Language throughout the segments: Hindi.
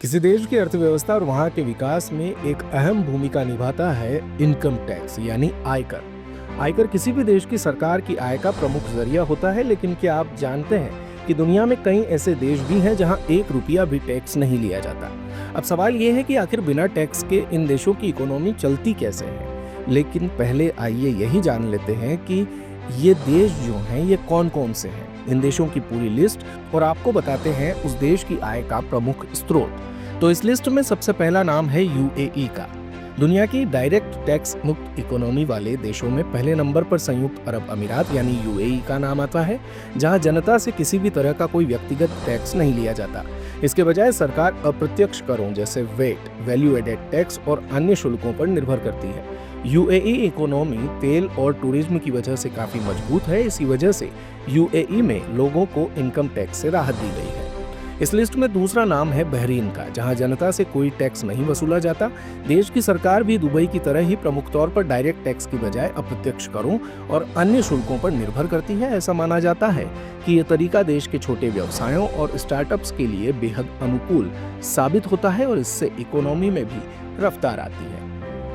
किसी देश की अर्थव्यवस्था और वहाँ के विकास में एक अहम भूमिका निभाता है इनकम टैक्स यानी आयकर। आयकर किसी भी देश की सरकार की आय का प्रमुख जरिया होता है, लेकिन क्या आप जानते हैं कि दुनिया में कई ऐसे देश भी हैं जहां 1 रुपया भी टैक्स नहीं लिया जाता। अब सवाल ये है कि आखिर बिना टैक्स के इन देशों की इकोनॉमी चलती कैसे है। लेकिन पहले आइए यही जान लेते हैं कि ये देश जो हैं ये कौन कौन से हैं। इन देशों की पूरी लिस्ट और आपको बताते हैं उस देश की आय का प्रमुख स्रोत। तो इस लिस्ट में सबसे पहला नाम है यूएई का। दुनिया की डायरेक्ट टैक्स मुक्त इकोनॉमी वाले देशों में पहले नंबर पर संयुक्त अरब अमीरात यानी यूएई का नाम आता है, जहां जनता से किसी भी तरह का कोई व्यक्तिगत टैक्स नहीं लिया जाता। इसके बजाय सरकार अप्रत्यक्ष करों जैसे वेट, वैल्यू एडेड टैक्स और अन्य शुल्कों पर निर्भर करती है। यूएई इकोनॉमी तेल और टूरिज्म की वजह से काफी मजबूत है। इसी वजह से यूएई में लोगों को इनकम टैक्स से राहत दी गई है। इस लिस्ट में दूसरा नाम है बहरीन का, जहां जनता से कोई टैक्स नहीं वसूला जाता। देश की सरकार भी दुबई की तरह ही प्रमुख तौर पर डायरेक्ट टैक्स की बजाय अप्रत्यक्ष करों और अन्य शुल्कों पर निर्भर करती है। ऐसा माना जाता है कि यह तरीका देश के छोटे व्यवसायों और स्टार्टअप्स के लिए बेहद अनुकूल साबित होता है और इससे इकोनॉमी में भी रफ्तार आती है।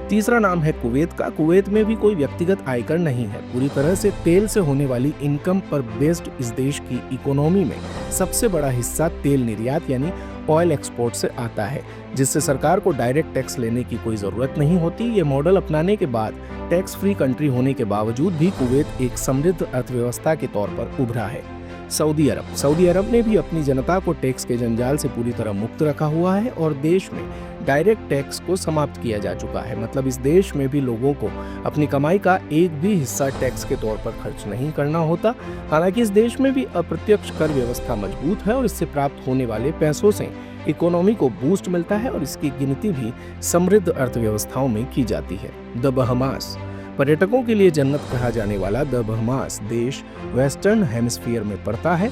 तीसरा नाम है कुवैत का। कुवैत में भी कोई व्यक्तिगत आयकर नहीं है। पूरी तरह से तेल से होने वाली इनकम पर बेस्ड इस देश की इकोनॉमी में सबसे बड़ा हिस्सा तेल निर्यात यानी ऑयल एक्सपोर्ट से आता है, जिससे सरकार को डायरेक्ट टैक्स लेने की कोई जरूरत नहीं होती। ये मॉडल अपनाने के बाद टैक्स फ्री कंट्री होने के बावजूद भी कुवैत एक समृद्ध अर्थव्यवस्था के तौर पर उभरा है। सऊदी अरब ने भी अपनी जनता को टैक्स के जंजाल से पूरी तरह मुक्त रखा हुआ है और देश में डायरेक्ट टैक्स को समाप्त किया जा चुका है। मतलब इस देश में भी लोगों को अपनी कमाई का एक भी हिस्सा टैक्स के तौर पर खर्च नहीं करना होता। हालांकि इस देश में भी अप्रत्यक्ष कर व्यवस्था मजबूत है और इससे प्राप्त होने वाले पैसों से इकोनॉमी को बूस्ट मिलता है और इसकी गिनती भी समृद्ध अर्थव्यवस्थाओं में की जाती है। द बहामास, पर्यटकों के लिए जन्नत कहा जाने वाला द बहामास देश वेस्टर्न हेमिस्फीयर में पड़ता है।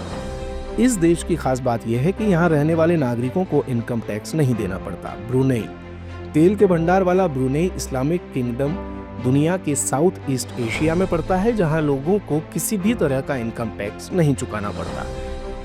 इस देश की खास बात यह है कि यहाँ रहने वाले नागरिकों को इनकम टैक्स नहीं देना पड़ता। ब्रुनेई, तेल के भंडार वाला ब्रुनेई इस्लामिक किंगडम दुनिया के साउथ ईस्ट एशिया में पड़ता है, जहाँ लोगों को किसी भी तरह का इनकम टैक्स नहीं चुकाना पड़ता।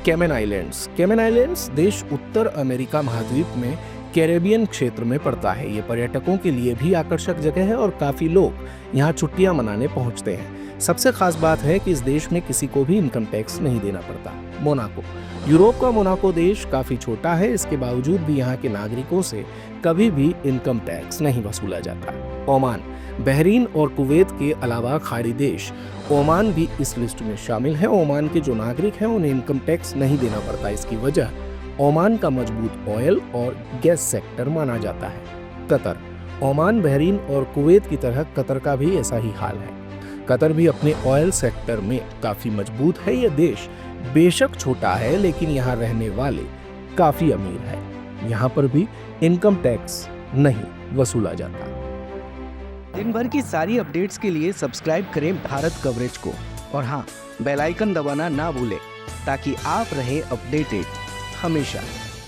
कैमन आइलैंड्स देश उत्तर अमेरिका महाद्वीप में कैरेबियन क्षेत्र में पड़ता है। ये पर्यटकों के लिए भी आकर्षक जगह है और काफी लोग यहाँ छुट्टियां मनाने पहुंचते हैं। सबसे खास बात है कि इस देश में किसी को भी इनकम टैक्स नहीं देना पड़ता। मोनाको, यूरोप का मोनाको देश काफी छोटा है, इसके बावजूद भी यहाँ के नागरिकों से कभी भी इनकम टैक्स नहीं वसूला जाता। ओमान, बहरीन और कुवैत के अलावा खाड़ी देश ओमान भी इस लिस्ट में शामिल है। ओमान के जो नागरिक हैं उन्हें इनकम टैक्स नहीं देना पड़ता। इसकी वजह ओमान का मजबूत ऑयल और गैस सेक्टर माना जाता है। कतर, ओमान, बहरीन और कुवैत की तरह कतर का भी ऐसा ही हाल है। कतर भी अपने ऑयल सेक्टर में काफी मजबूत है। यह देश बेशक छोटा है, लेकिन यहाँ रहने वाले काफी अमीर है। यहाँ पर भी इनकम टैक्स नहीं वसूला जाता। दिन भर की सारी अपडेट्स के लिए सब्सक्राइब करें भारत कवरेज को और हाँ, बेल आइकन दबाना ना भूलें ताकि आप रहे अपडेटेड हमेशा।